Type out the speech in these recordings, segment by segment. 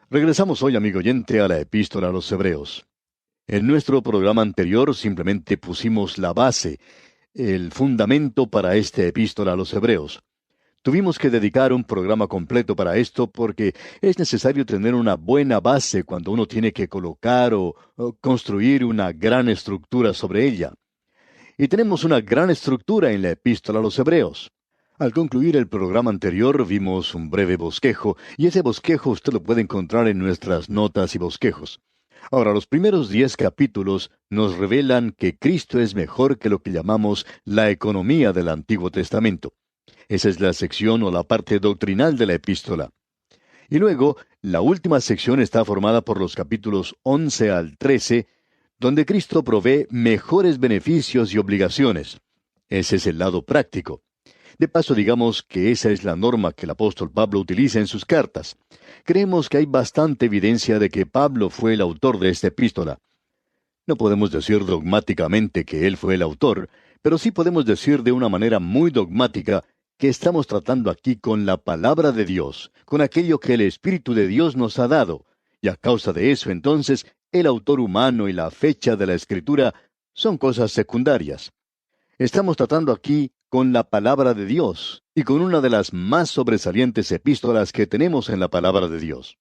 Regresamos hoy, amigo oyente, a la epístola a los Hebreos. En nuestro programa anterior simplemente pusimos la base, el fundamento para esta epístola a los Hebreos. Tuvimos que dedicar un programa completo para esto porque es necesario tener una buena base cuando uno tiene que colocar o construir una gran estructura sobre ella. Y tenemos una gran estructura en la epístola a los Hebreos. Al concluir el programa anterior vimos un breve bosquejo, y ese bosquejo usted lo puede encontrar en nuestras notas y bosquejos. Ahora, los primeros 10 capítulos nos revelan que Cristo es mejor que lo que llamamos la economía del Antiguo Testamento. Esa es la sección o la parte doctrinal de la epístola. Y luego, la última sección está formada por los capítulos 11 al 13, donde Cristo provee mejores beneficios y obligaciones. Ese es el lado práctico. De paso, digamos que esa es la norma que el apóstol Pablo utiliza en sus cartas. Creemos que hay bastante evidencia de que Pablo fue el autor de esta epístola. No podemos decir dogmáticamente que él fue el autor, pero sí podemos decir de una manera muy dogmática que estamos tratando aquí con la palabra de Dios, con aquello que el Espíritu de Dios nos ha dado, y a causa de eso entonces el autor humano y la fecha de la Escritura son cosas secundarias. Estamos tratando aquí con la palabra de Dios y con una de las más sobresalientes epístolas que tenemos en la palabra de Dios.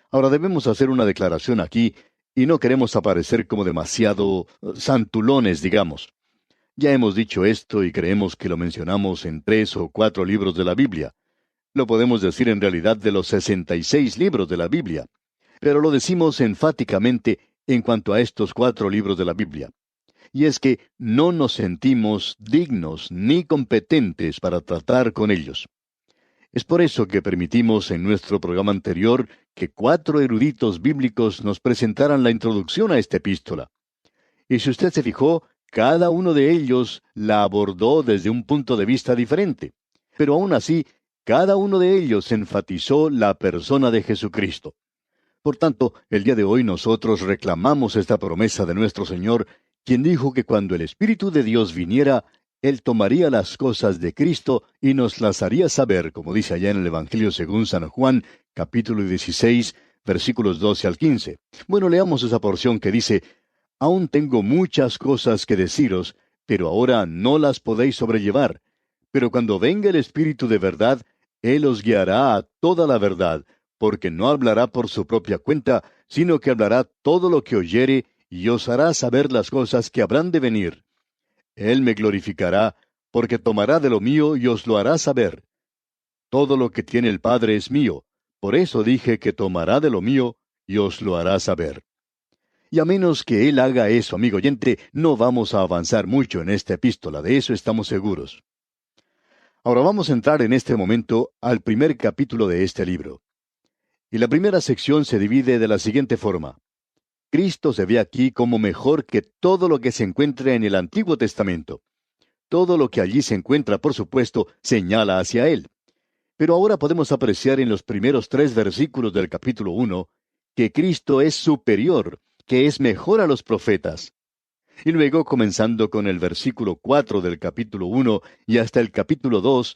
Ahora debemos hacer una declaración aquí y no queremos aparecer como demasiado santulones, digamos. Ya hemos dicho esto y creemos que lo mencionamos en 3 o 4 libros de la Biblia. Lo podemos decir en realidad de los 66 libros de la Biblia, pero lo decimos enfáticamente en cuanto a estos 4 libros de la Biblia. Y es que no nos sentimos dignos ni competentes para tratar con ellos. Es por eso que permitimos en nuestro programa anterior que 4 eruditos bíblicos nos presentaran la introducción a esta epístola. Y si usted se fijó, cada uno de ellos la abordó desde un punto de vista diferente. Pero aún así, cada uno de ellos enfatizó la persona de Jesucristo. Por tanto, el día de hoy nosotros reclamamos esta promesa de nuestro Señor, quien dijo que cuando el Espíritu de Dios viniera, Él tomaría las cosas de Cristo y nos las haría saber, como dice allá en el Evangelio según San Juan, capítulo 16, versículos 12 al 15. Bueno, leamos esa porción que dice: Aún tengo muchas cosas que deciros, pero ahora no las podéis sobrellevar. Pero cuando venga el Espíritu de verdad, Él os guiará a toda la verdad, porque no hablará por su propia cuenta, sino que hablará todo lo que oyere, y os hará saber las cosas que habrán de venir. Él me glorificará, porque tomará de lo mío y os lo hará saber. Todo lo que tiene el Padre es mío, por eso dije que tomará de lo mío y os lo hará saber. Y a menos que Él haga eso, amigo oyente, no vamos a avanzar mucho en esta epístola, de eso estamos seguros. Ahora vamos a entrar en este momento al primer capítulo de este libro. Y la primera sección se divide de la siguiente forma. Cristo se ve aquí como mejor que todo lo que se encuentra en el Antiguo Testamento. Todo lo que allí se encuentra, por supuesto, señala hacia Él. Pero ahora podemos apreciar en los primeros 3 versículos del capítulo 1 que Cristo es superior, que es mejor a los profetas. Y luego, comenzando con el versículo 4 del capítulo 1 y hasta el capítulo 2,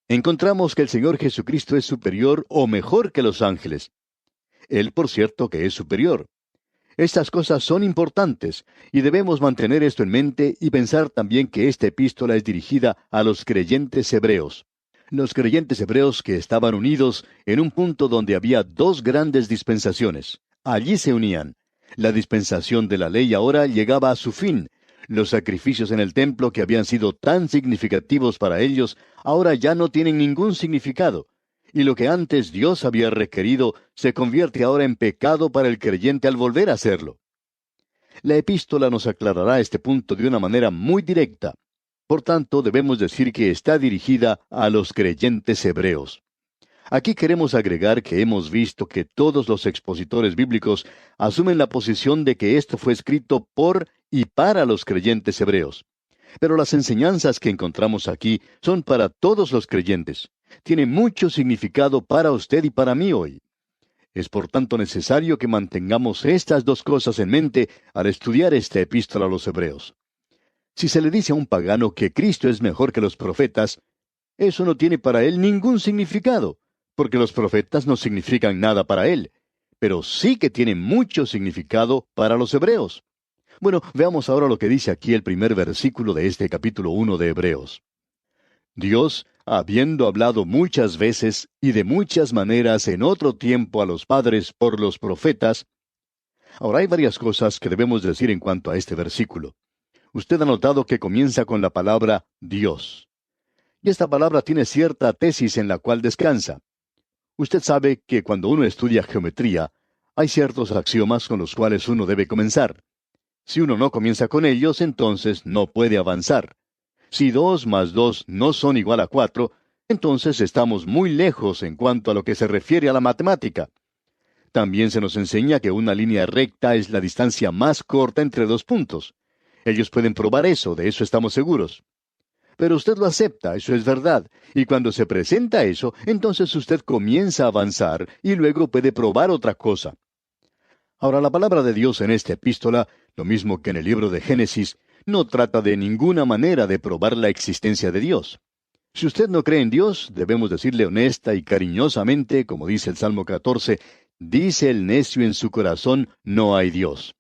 encontramos que el Señor Jesucristo es superior o mejor que los ángeles. Él, por cierto, que es superior. Estas cosas son importantes, y debemos mantener esto en mente y pensar también que esta epístola es dirigida a los creyentes hebreos. Los creyentes hebreos que estaban unidos en un punto donde había 2 grandes dispensaciones. Allí se unían. La dispensación de la ley ahora llegaba a su fin. Los sacrificios en el templo que habían sido tan significativos para ellos, ahora ya no tienen ningún significado. Y lo que antes Dios había requerido se convierte ahora en pecado para el creyente al volver a hacerlo. La epístola nos aclarará este punto de una manera muy directa. Por tanto, debemos decir que está dirigida a los creyentes hebreos. Aquí queremos agregar que hemos visto que todos los expositores bíblicos asumen la posición de que esto fue escrito por y para los creyentes hebreos. Pero las enseñanzas que encontramos aquí son para todos los creyentes. Tiene mucho significado para usted y para mí hoy. Es por tanto necesario que mantengamos estas 2 cosas en mente al estudiar esta epístola a los hebreos. Si se le dice a un pagano que Cristo es mejor que los profetas, eso no tiene para él ningún significado, porque los profetas no significan nada para él. pero sí que tiene mucho significado para los hebreos. Bueno, veamos ahora lo que dice aquí el primer versículo de este capítulo 1 de Hebreos. Dios, habiendo hablado muchas veces y de muchas maneras en otro tiempo a los padres por los profetas. Ahora hay varias cosas que debemos decir en cuanto a este versículo. Usted ha notado que comienza con la palabra Dios. Y esta palabra tiene cierta tesis en la cual descansa. Usted sabe que cuando uno estudia geometría, hay ciertos axiomas con los cuales uno debe comenzar. Si uno no comienza con ellos, entonces no puede avanzar. Si 2 más 2 no son igual a 4, entonces estamos muy lejos en cuanto a lo que se refiere a la matemática. También se nos enseña que una línea recta es la distancia más corta entre dos puntos. Ellos pueden probar eso, de eso estamos seguros. Pero usted lo acepta, eso es verdad. Y cuando se presenta eso, entonces usted comienza a avanzar y luego puede probar otra cosa. Ahora, la palabra de Dios en esta epístola, lo mismo que en el libro de Génesis, no trata de ninguna manera de probar la existencia de Dios. Si usted no cree en Dios, debemos decirle honesta y cariñosamente, como dice el Salmo 14, dice el necio en su corazón, no hay Dios.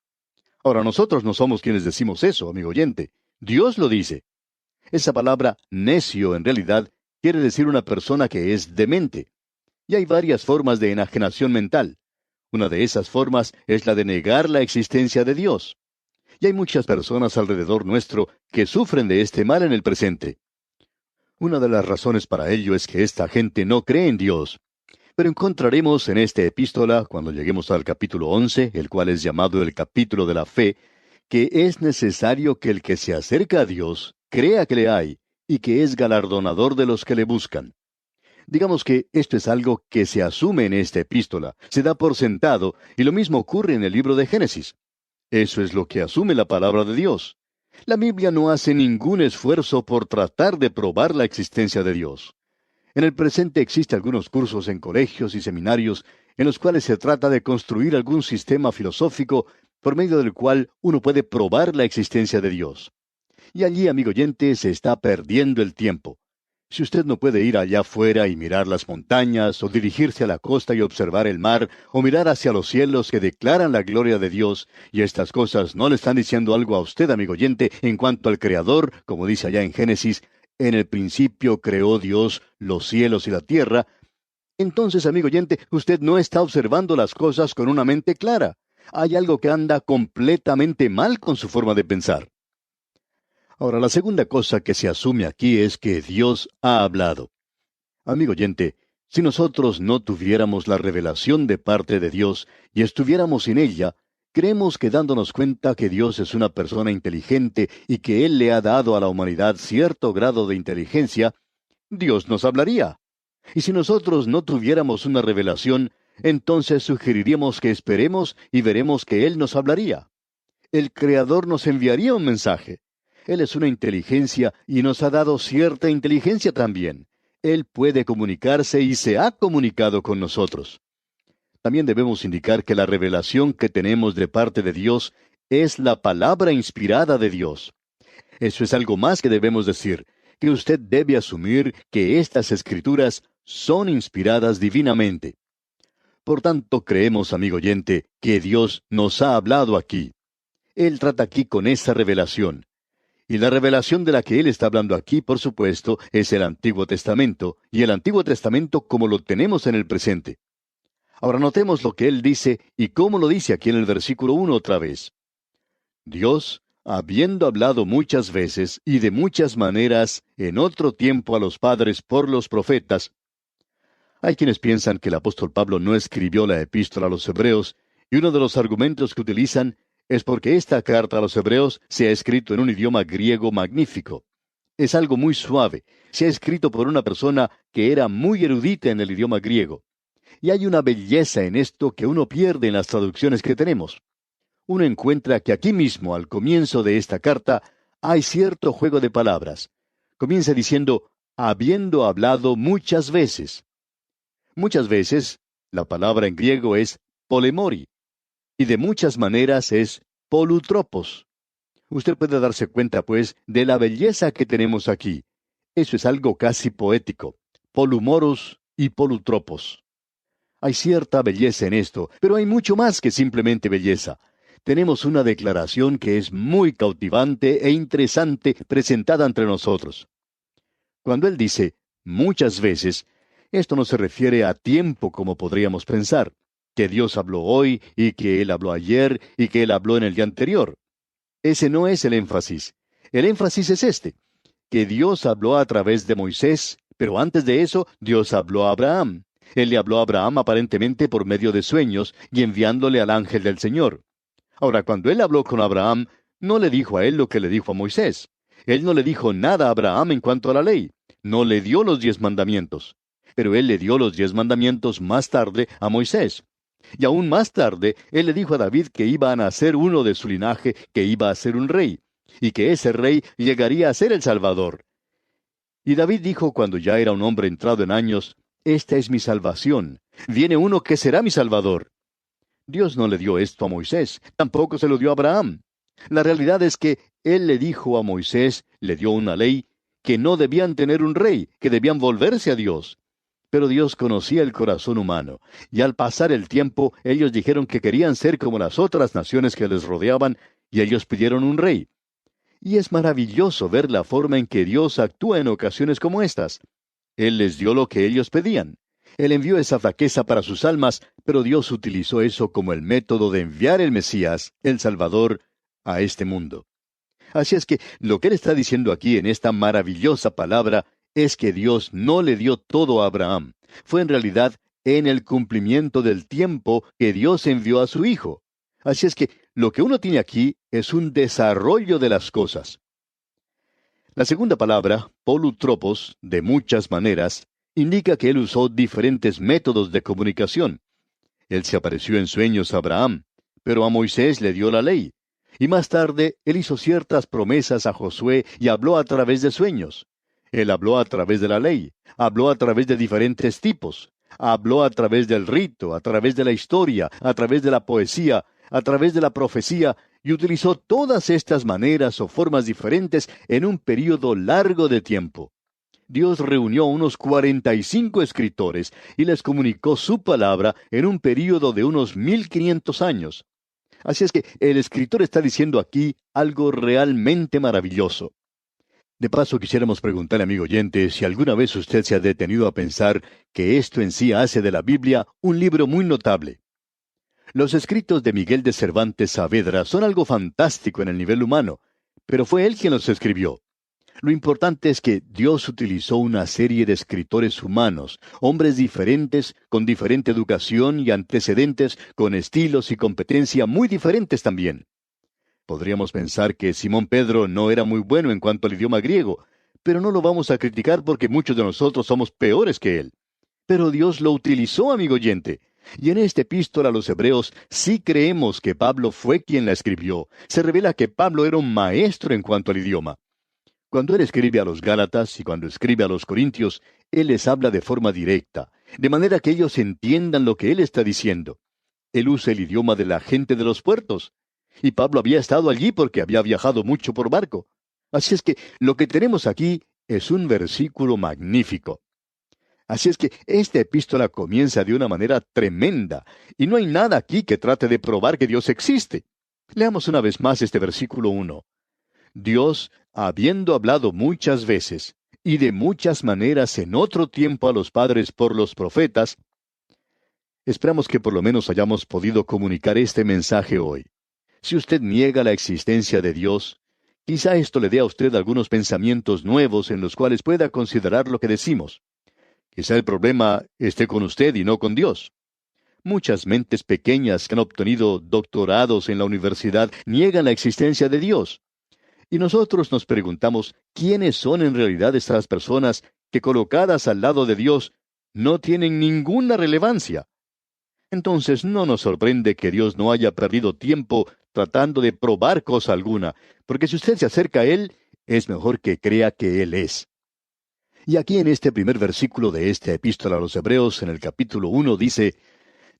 Ahora, nosotros no somos quienes decimos eso, amigo oyente. Dios lo dice. Esa palabra necio en realidad quiere decir una persona que es demente. Y hay varias formas de enajenación mental. Una de esas formas es la de negar la existencia de Dios. Y hay muchas personas alrededor nuestro que sufren de este mal en el presente. Una de las razones para ello es que esta gente no cree en Dios. Pero encontraremos en esta epístola, cuando lleguemos al capítulo 11, el cual es llamado el capítulo de la fe, que es necesario que el que se acerca a Dios crea que le hay y que es galardonador de los que le buscan. Digamos que esto es algo que se asume en esta epístola, se da por sentado, y lo mismo ocurre en el libro de Génesis. Eso es lo que asume la palabra de Dios. La Biblia no hace ningún esfuerzo por tratar de probar la existencia de Dios. En el presente existen algunos cursos en colegios y seminarios en los cuales se trata de construir algún sistema filosófico por medio del cual uno puede probar la existencia de Dios. Y allí, amigo oyente, se está perdiendo el tiempo. Si usted no puede ir allá afuera y mirar las montañas, o dirigirse a la costa y observar el mar, o mirar hacia los cielos que declaran la gloria de Dios, y estas cosas no le están diciendo algo a usted, amigo oyente, en cuanto al Creador, como dice allá en Génesis, en el principio creó Dios los cielos y la tierra, entonces, amigo oyente, usted no está observando las cosas con una mente clara. Hay algo que anda completamente mal con su forma de pensar. Ahora, la segunda cosa que se asume aquí es que Dios ha hablado. Amigo oyente, si nosotros no tuviéramos la revelación de parte de Dios y estuviéramos sin ella, creemos que dándonos cuenta que Dios es una persona inteligente y que Él le ha dado a la humanidad cierto grado de inteligencia, Dios nos hablaría. Y si nosotros no tuviéramos una revelación, entonces sugeriríamos que esperemos y veremos que Él nos hablaría. El Creador nos enviaría un mensaje. Él es una inteligencia y nos ha dado cierta inteligencia también. Él puede comunicarse y se ha comunicado con nosotros. También debemos indicar que la revelación que tenemos de parte de Dios es la palabra inspirada de Dios. Eso es algo más que debemos decir, que usted debe asumir que estas escrituras son inspiradas divinamente. Por tanto, creemos, amigo oyente, que Dios nos ha hablado aquí. Él trata aquí con esa revelación. Y la revelación de la que Él está hablando aquí, por supuesto, es el Antiguo Testamento, y el Antiguo Testamento como lo tenemos en el presente. Ahora notemos lo que Él dice y cómo lo dice aquí en el versículo 1 otra vez. Dios, habiendo hablado muchas veces y de muchas maneras en otro tiempo a los padres por los profetas. Hay quienes piensan que el apóstol Pablo no escribió la epístola a los hebreos, y uno de los argumentos que utilizan es porque esta carta a los hebreos se ha escrito en un idioma griego magnífico. Es algo muy suave. Se ha escrito por una persona que era muy erudita en el idioma griego. Y hay una belleza en esto que uno pierde en las traducciones que tenemos. Uno encuentra que aquí mismo, al comienzo de esta carta, hay cierto juego de palabras. Comienza diciendo, habiendo hablado muchas veces. Muchas veces, la palabra en griego es polemori, y de muchas maneras es polutropos. Usted puede darse cuenta, pues, de la belleza que tenemos aquí. Eso es algo casi poético. Polumoros y polutropos. Hay cierta belleza en esto, pero hay mucho más que simplemente belleza. Tenemos una declaración que es muy cautivante e interesante presentada entre nosotros. Cuando él dice muchas veces, esto no se refiere a tiempo como podríamos pensar, que Dios habló hoy y que Él habló ayer y que Él habló en el día anterior. Ese no es el énfasis. El énfasis es este, que Dios habló a través de Moisés, pero antes de eso Dios habló a Abraham. Él le habló a Abraham aparentemente por medio de sueños y enviándole al ángel del Señor. Ahora, cuando él habló con Abraham, no le dijo a él lo que le dijo a Moisés. Él no le dijo nada a Abraham en cuanto a la ley. No le dio los 10 mandamientos. Pero él le dio los 10 mandamientos más tarde a Moisés. Y aún más tarde, él le dijo a David que iba a nacer uno de su linaje, que iba a ser un rey, y que ese rey llegaría a ser el Salvador. Y David dijo cuando ya era un hombre entrado en años, esta es mi salvación. Viene uno que será mi Salvador. Dios no le dio esto a Moisés, tampoco se lo dio a Abraham. La realidad es que Él le dijo a Moisés, le dio una ley, que no debían tener un rey, que debían volverse a Dios. Pero Dios conocía el corazón humano, y al pasar el tiempo ellos dijeron que querían ser como las otras naciones que les rodeaban, y ellos pidieron un rey. Y es maravilloso ver la forma en que Dios actúa en ocasiones como estas. Él les dio lo que ellos pedían. Él envió esa flaqueza para sus almas, pero Dios utilizó eso como el método de enviar el Mesías, el Salvador, a este mundo. Así es que lo que él está diciendo aquí en esta maravillosa palabra es que Dios no le dio todo a Abraham. Fue en realidad en el cumplimiento del tiempo que Dios envió a su Hijo. Así es que lo que uno tiene aquí es un desarrollo de las cosas. La segunda palabra, polutropos, de muchas maneras, indica que él usó diferentes métodos de comunicación. Él se apareció en sueños a Abraham, pero a Moisés le dio la ley. Y más tarde, él hizo ciertas promesas a Josué y habló a través de sueños. Él habló a través de la ley, habló a través de diferentes tipos, habló a través del rito, a través de la historia, a través de la poesía, a través de la profecía, y utilizó todas estas maneras o formas diferentes en un período largo de tiempo. Dios reunió unos 45 escritores y les comunicó su palabra en un período de unos 1500 años. Así es que el escritor está diciendo aquí algo realmente maravilloso. De paso, quisiéramos preguntarle, amigo oyente, si alguna vez usted se ha detenido a pensar que esto en sí hace de la Biblia un libro muy notable. Los escritos de Miguel de Cervantes Saavedra son algo fantástico en el nivel humano, pero fue él quien los escribió. Lo importante es que Dios utilizó una serie de escritores humanos, hombres diferentes, con diferente educación y antecedentes, con estilos y competencia muy diferentes también. Podríamos pensar que Simón Pedro no era muy bueno en cuanto al idioma griego, pero no lo vamos a criticar porque muchos de nosotros somos peores que él. Pero Dios lo utilizó, amigo oyente. Y en esta epístola a los Hebreos sí creemos que Pablo fue quien la escribió. Se revela que Pablo era un maestro en cuanto al idioma. Cuando él escribe a los Gálatas y cuando escribe a los Corintios, él les habla de forma directa, de manera que ellos entiendan lo que él está diciendo. Él usa el idioma de la gente de los puertos. Y Pablo había estado allí porque había viajado mucho por barco. Así es que lo que tenemos aquí es un versículo magnífico. Así es que esta epístola comienza de una manera tremenda, y no hay nada aquí que trate de probar que Dios existe. Leamos una vez más este versículo 1. Dios, habiendo hablado muchas veces, y de muchas maneras en otro tiempo a los padres por los profetas, esperamos que por lo menos hayamos podido comunicar este mensaje hoy. Si usted niega la existencia de Dios, quizá esto le dé a usted algunos pensamientos nuevos en los cuales pueda considerar lo que decimos. Quizá el problema esté con usted y no con Dios. Muchas mentes pequeñas que han obtenido doctorados en la universidad niegan la existencia de Dios. Y nosotros nos preguntamos, ¿quiénes son en realidad estas personas que colocadas al lado de Dios no tienen ninguna relevancia? Entonces no nos sorprende que Dios no haya perdido tiempo tratando de probar cosa alguna, porque si usted se acerca a Él, es mejor que crea que Él es. Y aquí en este primer versículo de esta epístola a los Hebreos, en el capítulo 1, dice,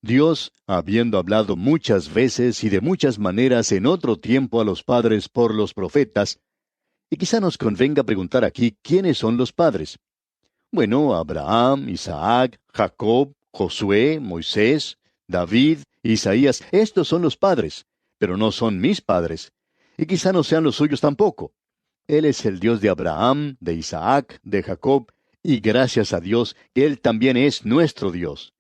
Dios, habiendo hablado muchas veces y de muchas maneras en otro tiempo a los padres por los profetas, y quizá nos convenga preguntar aquí quiénes son los padres. Bueno, Abraham, Isaac, Jacob, Josué, Moisés, David, Isaías, estos son los padres, pero no son mis padres, y quizá no sean los suyos tampoco. Él es el Dios de Abraham, de Isaac, de Jacob, y gracias a Dios que Él también es nuestro Dios.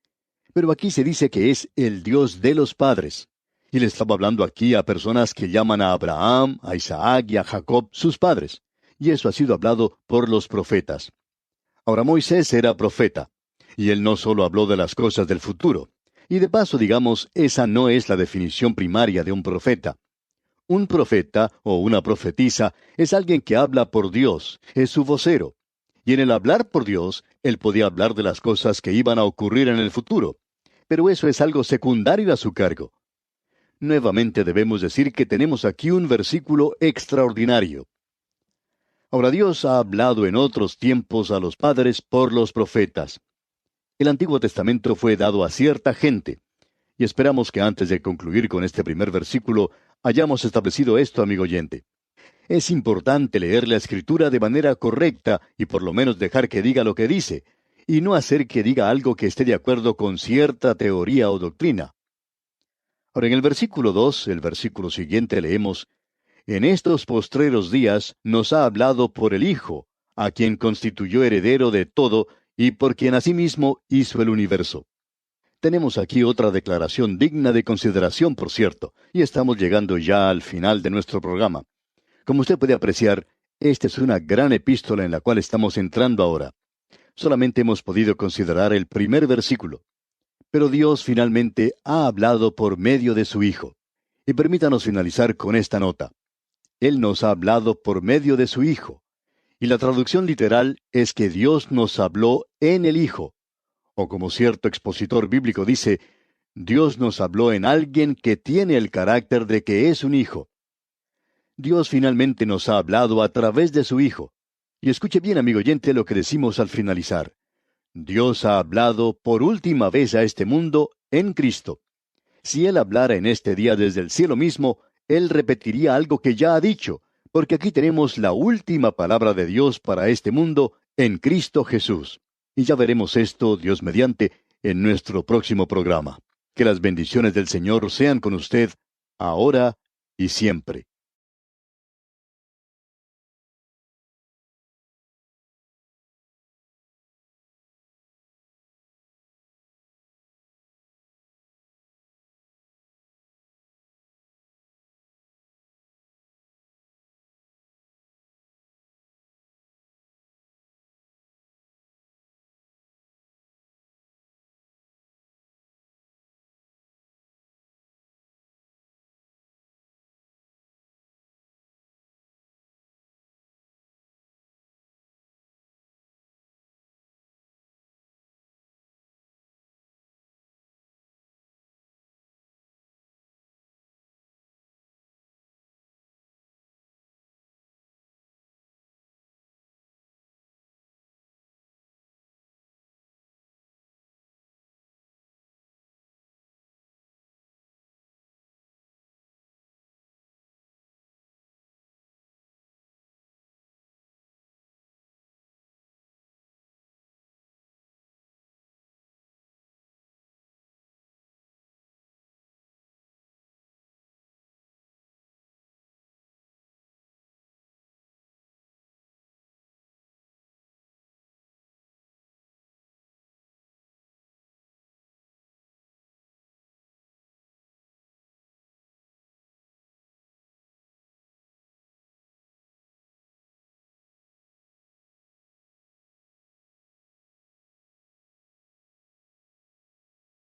Pero aquí se dice que es el Dios de los padres. Y le estaba hablando aquí a personas que llaman a Abraham, a Isaac y a Jacob sus padres. Y eso ha sido hablado por los profetas. Ahora Moisés era profeta, y él no solo habló de las cosas del futuro. Y de paso, digamos, esa no es la definición primaria de un profeta. Un profeta o una profetisa es alguien que habla por Dios, es su vocero. Y en el hablar por Dios, él podía hablar de las cosas que iban a ocurrir en el futuro. Pero eso es algo secundario a su cargo. Nuevamente debemos decir que tenemos aquí un versículo extraordinario. Ahora Dios ha hablado en otros tiempos a los padres por los profetas. El Antiguo Testamento fue dado a cierta gente. Y esperamos que antes de concluir con este primer versículo hayamos establecido esto, amigo oyente. Es importante leer la Escritura de manera correcta y por lo menos dejar que diga lo que dice, y no hacer que diga algo que esté de acuerdo con cierta teoría o doctrina. Ahora, en el versículo 2, el versículo siguiente, leemos, En estos postreros días nos ha hablado por el Hijo, a quien constituyó heredero de todo, y por quien asimismo hizo el universo. Tenemos aquí otra declaración digna de consideración, por cierto, y estamos llegando ya al final de nuestro programa. Como usted puede apreciar, esta es una gran epístola en la cual estamos entrando ahora. Solamente hemos podido considerar el primer versículo. Pero Dios finalmente ha hablado por medio de su Hijo. Y permítanos finalizar con esta nota. Él nos ha hablado por medio de su Hijo. Y la traducción literal es que Dios nos habló en el Hijo. O como cierto expositor bíblico dice, Dios nos habló en alguien que tiene el carácter de que es un hijo. Dios finalmente nos ha hablado a través de su Hijo. Y escuche bien, amigo oyente, lo que decimos al finalizar. Dios ha hablado por última vez a este mundo en Cristo. Si Él hablara en este día desde el cielo mismo, Él repetiría algo que ya ha dicho, porque aquí tenemos la última palabra de Dios para este mundo en Cristo Jesús. Y ya veremos esto, Dios mediante, en nuestro próximo programa. Que las bendiciones del Señor sean con usted, ahora y siempre.